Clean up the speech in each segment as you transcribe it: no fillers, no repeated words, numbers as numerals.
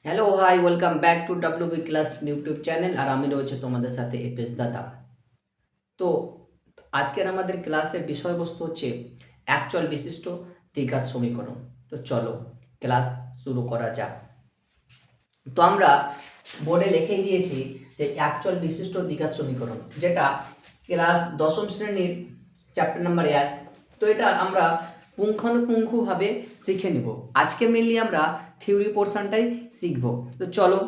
Hello hi welcome back to WB class YouTube channel. আর আমি রয়েছে তোমাদের সাথে এপিএস দাদা। তো আজকের আমাদের ক্লাসের বিষয়বস্তু হচ্ছে অ্যাকচুয়াল বিশিষ্ট দ্বিঘাত সমীকরণ। তো চলো ক্লাস শুরু করা যাক। তো আমরা বোর্ডে লিখে দিয়েছি যে অ্যাকচুয়াল বিশিষ্ট দ্বিঘাত সমীকরণ, যেটা ক্লাস দশম শ্রেণীর চ্যাপ্টার নাম্বার 1। তো এটা আমরা পুঙ্খানুপুঙ্খভাবে শিখে নিব। আজকে মেনলি আমরা থিওরি পোর্শনটাই শিখব। তো চলো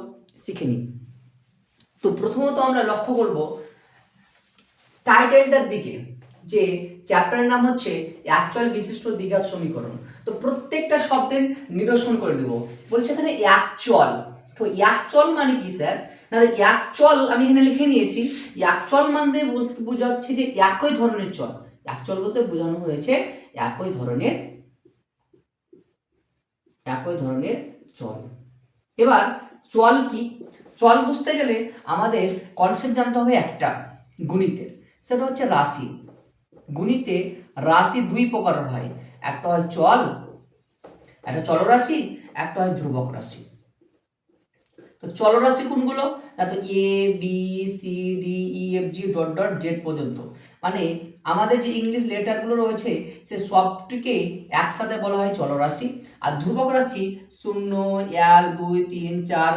শিখে নিই। তো প্রথমত আমরা লক্ষ্য করব টাইটেলটার দিকে, যে চ্যাপ্টারের নাম হচ্ছে অ্যাকচুয়াল বিশিষ্ট দ্বিঘাত সমীকরণ। তো প্রত্যেকটা শব্দের নিরসন করে দেব। বলছে এখানে অ্যাকচুয়াল। তো অ্যাকচুয়াল মানে কি স্যার? না, অ্যাকচুয়াল আমি এখানে লিখে নিয়েছি। অ্যাকচুয়াল মানে বোঝাচ্ছে যে একই ধরনের চল। অ্যাকচুয়াল বলতে বোঝানো হয়েছে একই ধরনের চল। এবার চল কি? চল বুঝতে গেলে আমাদের কনসেপ্ট জানতে হবে একটা গণিতের, সেটা হচ্ছে রাশি। গণিতে রাশি দুই প্রকারের হয়, একটা হয় চল, একটা চলরাশি, একটা হয় ধ্রুবক রাশি। তো চলরাশি কোনগুলো? না, তো A B C D E F G dot dot Z পর্যন্ত, মানে আমাদের যে ইংলিশ লেটারগুলো রয়েছে সে সবটিকে একসাথে বলা হয় চলরাশি। আর ধ্রুবক রাশি 0 1 2 3 4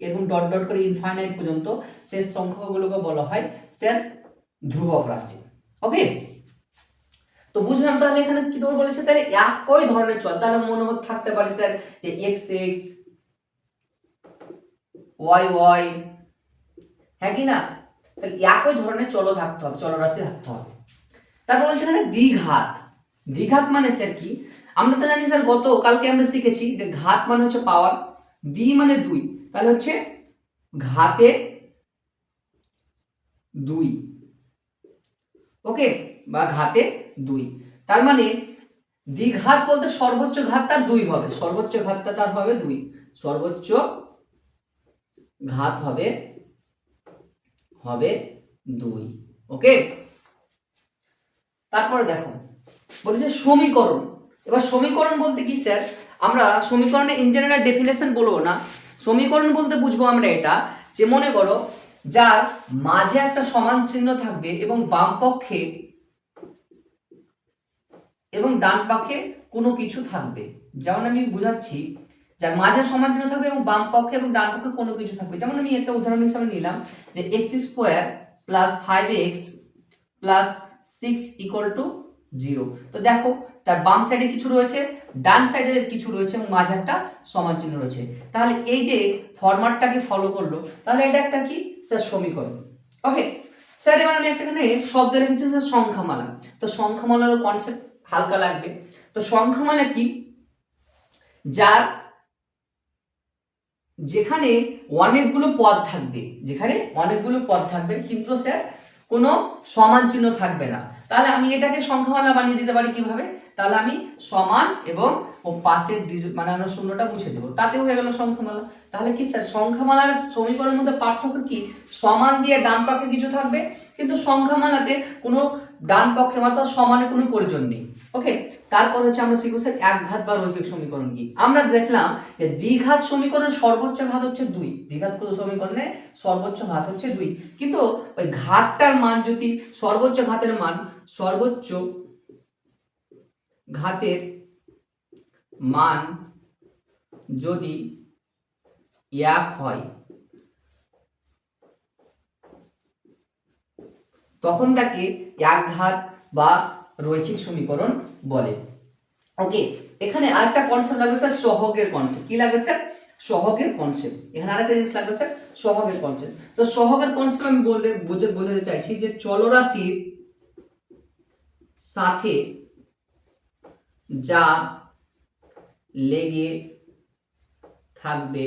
এরকম ডট ডট করে ইনফাইনাইট পর্যন্ত শেষ সংখ্যাগুলোকে বলা হয় স্যার ধ্রুবক রাশি। ওকে, তো বুঝলাম। তাহলে এখানে কি ধর বলেছে, তাহলে একই ধরনের চল। তাহলে মনে হতে থাকতে পারে স্যার যে এক্স এক্স ওয়াই ওয়াই, হ্যাঁ কি না? তাহলে একই ধরনের চলও থাকতে হবে, চলরাশি থাকতে হবে। তারপর বলছে এখানে দ্বিঘাত। দ্বিঘাত মানে স্যার কি? আমরা তো জানি স্যার, গত কালকে আমরা শিখেছি যে ঘাত মানে হচ্ছে পাওয়ার, দ্বি মানে দুই, তাহলে হচ্ছে ঘাতের দুই। ওকে, বা ঘাতে দুই। তার মানে দ্বিঘাত বলতে সর্বোচ্চ ঘাত তার দুই হবে, সর্বোচ্চ ঘাতটা তার হবে দুই, সর্বোচ্চ ঘাত হবে দুই। ওকে, তারপরে দেখো বলেছে সমীকরণ। এবার সমীকরণ বলতে কি স্যার? আমরা সমীকরণের ইন জেনারেল ডেফিনেশন বলবো না। সমীকরণ বলতে বুঝবো আমরা এটা, যে মনে করো যার মাঝে একটা সমান চিহ্ন থাকবে এবং বাম পক্ষে এবং ডান পক্ষে কোনো কিছু থাকবে। যেমন আমি বুঝাচ্ছি, যার মাঝে সমান চিহ্ন থাকবে এবং বাম পক্ষে এবং ডান পক্ষে কোনো কিছু থাকবে। যেমন আমি একটা উদাহরণ হিসাবে নিলাম যে x square plus 5x plus 6 equal to 0। তো দেখো তার বাম সাইডে কিছু রয়েছে, ডান সাইডে কিছু রয়েছে এবং মাঝে একটা সমান চিহ্ন রয়েছে। তাহলে এই যে ফরম্যাটটাকে ফলো করলো, তাহলে এটা একটা কি স্যার? সমীকরণ। ওকে স্যার, এবার আমি একটা এখানে শব্দ রেখেছি স্যার সংখ্যামালা। তো সংখ্যামালারও কনসেপ্ট হালকা লাগবে। তো সংখ্যামালা কি? যার যেখানে অনেকগুলো পদ থাকবে, কিন্তু স্যার কোনো সমান চিহ্ন থাকবে না। তাহলে আমি এটাকে সংখ্যামালা বানিয়ে দিতে পারি কিভাবে? তাহলে আমি সমান এবং ও পাশের মানে আমরা শূন্যটা মুছে দেবো, তাতেও হয়ে গেল সংখ্যামালা। তাহলে কি স্যার সংখ্যামালার সমীকরণের মধ্যে পার্থক্য কি? সমান দিয়ে ডান পক্ষে কিছু থাকবে, কিন্তু সংখ্যামালাতে কোনো ডান পক্ষে অর্থাৎ সমানে কোনো প্রয়োজন নেই। ওকে, তারপর হচ্ছে আমরা শিখবো স্যার একঘাত বা রৈখিক সমীকরণ কি। আমরা দেখলাম যে দ্বিঘাত সমীকরণের সর্বোচ্চ ঘাত হচ্ছে 2, দ্বিঘাত সমীকরণে সর্বোচ্চ ঘাত হচ্ছে 2, কিন্তু ওই ঘাতটার মান যদি সর্বোচ্চ ঘাতের মান যদি 1 হয়, তখন তাকে একঘাত বা রৈখিক সমীকরণ বলে। ওকে, এখানে আরেকটা কনসেপ্ট লাগবে স্যার সহগের কনসেপ্ট। কি লাগবে স্যার? সহগের কনসেপ্ট। এখানে আরেকটা জিনিস লাগবে স্যার সহগের কনসেপ্ট। তো সহগের কনসেপ্ট আমি বোঝাতে চাইছি যে চলরাশির সাথে যা লেগে থাকবে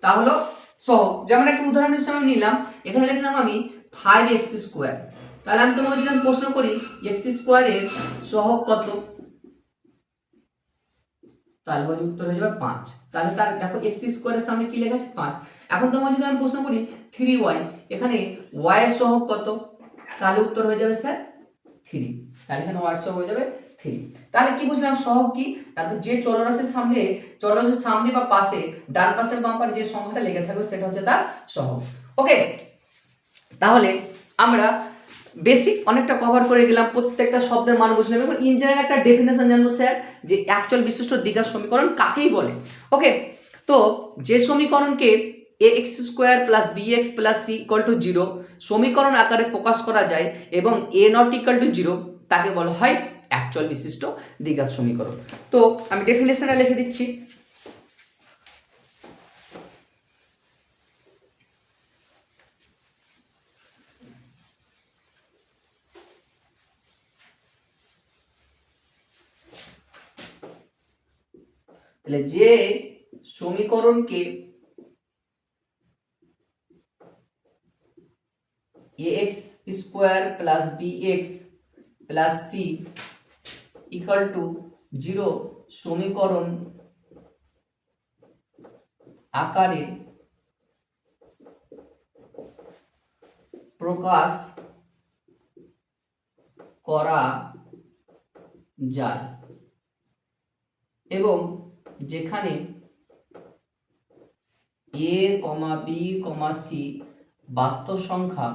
তা হলো সহগ। যেমন একটা উদাহরণ হিসেবে নিলাম, এখানে লিখলাম আমি 5x স্কোয়ার। তাহলে আমি তোমাকে যদি প্রশ্ন করি x স্কোয়ারের সহগ কত, তাহলে উত্তর হয়ে যাবে 5। তাহলে তার দেখো x স্কোয়ারের সামনে কি লেখা আছে? 5। এখন তোমাকে যদি আমি প্রশ্ন করি 3y, এখানে y এর সহগ কত, তাহলে উত্তর হয়ে যাবে স্যার 3। তাহলে এখানে y এর সহগ হয়ে যাবে 3। তাহলে কি বুঝলাম সহগ কি না, তো যে চলরাশির সামনে বা পাশে ডান পাশের বাম পাশে যে সংখ্যাটা লেগে থাকবে সেটা হচ্ছে তার সহগ। ওকে, তাহলে আমরা বেসিক অনেকটা কভার করে গেলাম, প্রত্যেকটা শব্দের মান বুঝলাম এবং ইন জেনারেল একটা ডেফিনেশন জানবো স্যার যে অ্যাকচুয়াল বিশিষ্ট দ্বিঘাত সমীকরণ কাকেই বলে। ওকে, তো যে সমীকরণকে ax square plus bx plus c equal to 0 সমীকরণ আকারে প্রকাশ করা যায় এবং a নট ইকুয়াল টু 0 তাকে বলা হয় অ্যাকচুয়াল বিশিষ্ট দ্বিঘাত সমীকরণ। তো আমি ডেফিনেশনটা লিখে দিচ্ছি। তাহলে যে সমীকরণকে ax square plus bx plus c equal to 0 সমীকরণ আকারে প্রকাশ করা যায় এবং যেখানে a, b, c বাস্তব সংখ্যা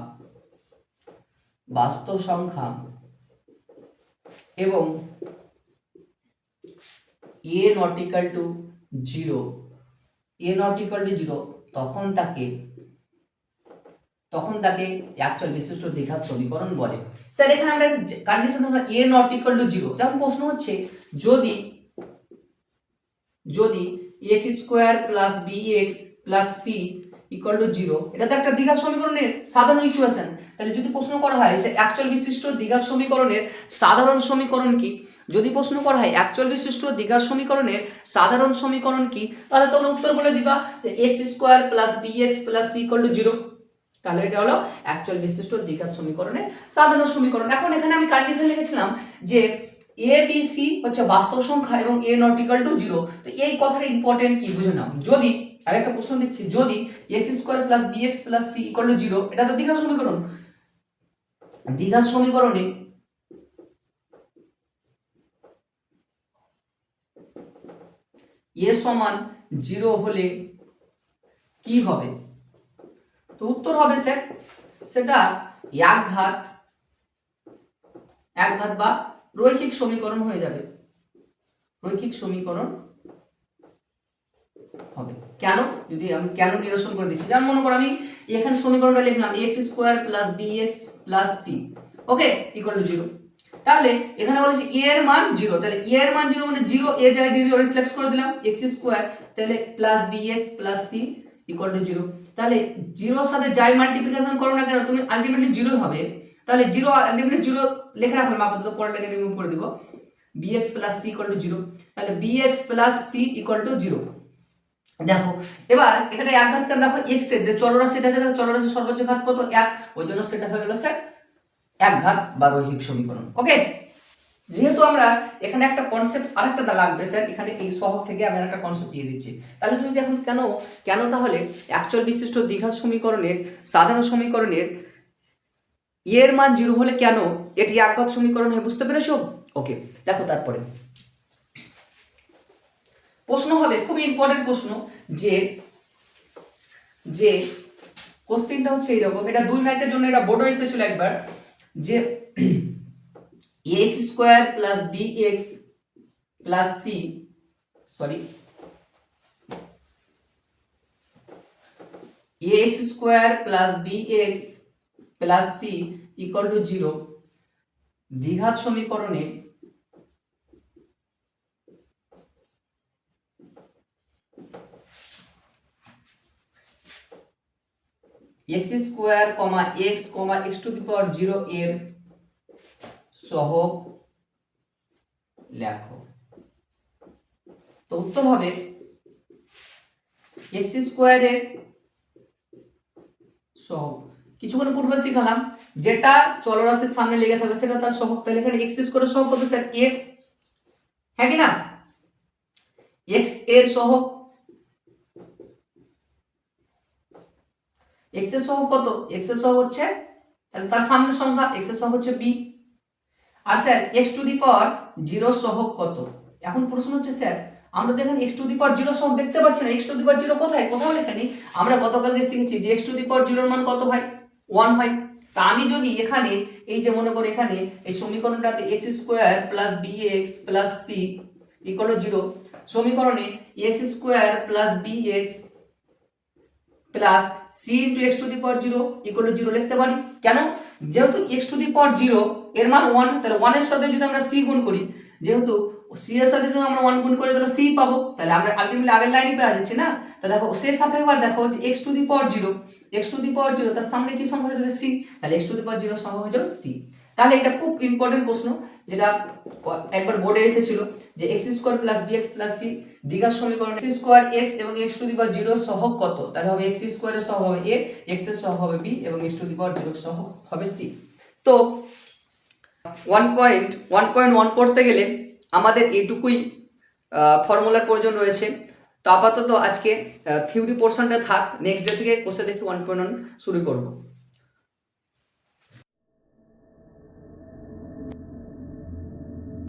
এবং a নট ইকুয়াল টু 0 তখন তাকে অ্যাকচুয়াল বিশিষ্ট দ্বিঘাত সমীকরণ বলে। স্যার এখানে আমরা কন্ডিশন ধরো a নট ইকুয়াল টু 0, তখন প্রশ্ন হচ্ছে যদি x square plus bx plus c equal to 0, এটা তো একটা দ্বিঘাত সমীকরণের সাধারণ ইকুয়েশন। তাহলে যদি প্রশ্ন করা হয় সে অ্যাকচুয়াল বিশিষ্ট দ্বিঘাত সমীকরণের সাধারণ সমীকরণ কি, যদি প্রশ্ন করা হয় অ্যাকচুয়াল বিশিষ্ট দ্বিঘাত সমীকরণের সাধারণ সমীকরণ কি, তাহলে তোমরা উত্তর বলে দিবা যে x square plus bx plus c equal to 0। তাহলে এটা হলো অ্যাকচুয়াল বিশিষ্ট দ্বিঘাত সমীকরণের সাধারণ সমীকরণ। এখন এখানে আমি কন্ডিশন লিখেছিলাম যে a b c হচ্ছে বাস্তব সংখ্যা এবং a নট ইকুয়াল টু 0। তো এই কথাটা ইম্পর্টেন্ট কি বুঝে নাও। যদি আরেকটা প্রশ্ন দিচ্ছি, যদি x square plus bx plus c equal to 0, এটা তো দ্বিঘাত সমীকরণ। দ্বিঘাত সমীকরণে a সমান 0 হলে কি হবে? তো উত্তর হবে সেটা একঘাত বা রৈখিক সমীকরণ হয়ে যাবে, রৈখিক সমীকরণ হবে। কেন? যদি আমি কেন নিরসন করে দিচ্ছি, যেমন মনে করো আমি এখানে সমীকরণটা লিখলাম x square plus bx plus c okay equal to 0। তাহলে এখানে বলেছি a এর মান 0, তাহলে a এর মান 0 মানে 0 a জায়গায় দিয়ে রিফ্লেক্স করে দিলাম x স্কয়ার, তাহলে plus bx plus c equal to 0। তাহলে 0 এর সাথে যাই মাল্টিপ্লিকেশন করো না কেন তুমি আলটিমেটলি 0 হবে। তাহলে 0 আলটিমেটলি 0 লিখে রাখলাম, আপাতত পরের লাইনে রিমুভ করে দিব bx plus c equal to 0। তাহলে bx plus c equal to 0। দেখো এবার এখানে এক ঘাত কেন, দেখো x এর যে চলরাশি, এটা যেটা চলরাশি সর্বোচ্চ ঘাত কত 1, ওই জন্য সেটা হয়ে গেল স্যার এক ঘাত বা রৈখিক সমীকরণ। ওকে, যেহেতু আমরা এখানে একটা কনসেপ্ট আরেকটা লাগবে স্যার, এখানে এই সহগ থেকে আমি আরেকটা কনসেপ্ট দিয়ে দিচ্ছি। তাহলে তুমি এখন কেন তাহলে অ্যাকচুয়াল বিশিষ্ট দ্বিঘাত সমীকরণের সাধারণ সমীকরণের এর মান 0 হলে কেন এটি একঘাত সমীকরণ হয়, বুঝতে পেরেছো? ওকে, দেখো তারপরে প্রশ্ন হবে, খুব ইম্পর্টেন্ট প্রশ্ন, যে কোশ্চেনটা হচ্ছে এইরকম, এটা 2 মার্কের জন্য এটা বোর্ডে এসেছিল একবার, যে x square plus bx plus c ax square plus bx plus c equal to 0 দ্বিঘাত সমীকরণে x square x to the power 0 এর সহগ লেখো। তো উত্তর হবে x স্কয়ারের সহগ কিছুক্ষণ পূর্বে শিখালাম, যেটা চলরাশির সামনে লেগে থাকবে সেটা তার সহগ। তাহলে এখানে x স্কয়ারের সহগ কত স্যার a, হ্যাঁ কি না? x এর সহগ, x এর সহগ কত? x এর সহগ হচ্ছে, তাহলে তার সামনে সংখ্যা x এর সহগ হচ্ছে b। আর sir x to the power 0 সহগ কত? এখন প্রশ্ন হচ্ছে স্যার আমরা দেখেন এক্স টু দি পাওয়ার 0 সহগ দেখতে পাচ্ছি না, এক্স টু দি পাওয়ার 0 কোথায়? কোথাও লেখা নেই। আমরা গতকালকে শিখেছি যে এক্স টু দি পাওয়ার 0 এর মান কত হয়? 1 হয়। তা আমি যদি এখানে এই যে মনে করি এখানে এই সমীকরণটাতে x square plus b x plus c equal 0, সমীকরণে x square plus b x plus c into x to the power 0 equal 0 লিখতে পারি। কেন? যেহেতু এক্স টু দি পাওয়ার 0 এর মান 1, তাহলে 1 এর সাথে যদি আমরা সি গুণ করি, যেহেতু সি এর সাথে যদি আমরা 1 গুণ করি তাহলে সি পাবো, তাহলে আমরা আলটিমেটলি আগের লাইনই পেয়ে যাচ্ছি না। তো দেখো সেই সাথে এবার দেখো যে x to the power 0, x to the power 0 তার সামনে কি সংখ্যা হয়ে যাবে? সি, তাহলে এক্স টু দি পাওয়ার 0 সংখ্যা হয়ে যাবে সি। তাহলে এটা খুব ইম্পর্টেন্ট প্রশ্ন, যেটা একবার বোর্ডে এসেছিল যে x square plus b x plus c দ্বিঘাত সমীকরণ এক্স স্কোয়ার এক্স এবং এক্স টু দি পাওয়ার 0 সহগ কত? তাহলে হবে এক্স স্কোয়ারের সহগ হবে এ, এক্স এর সহগ হবে বি এবং এক্স টু দি পাওয়ার 0 সহগ হবে সি। তো 1.1 করতে গেলে আমাদের এইটুকুই ফর্মুলার প্রয়োজন রয়েছে। তো আপাতত আজকে থিওরি পোর্শনটা থাক, নেক্সট ডে থেকে কোর্সে দেখি 1.1 শুরু করব।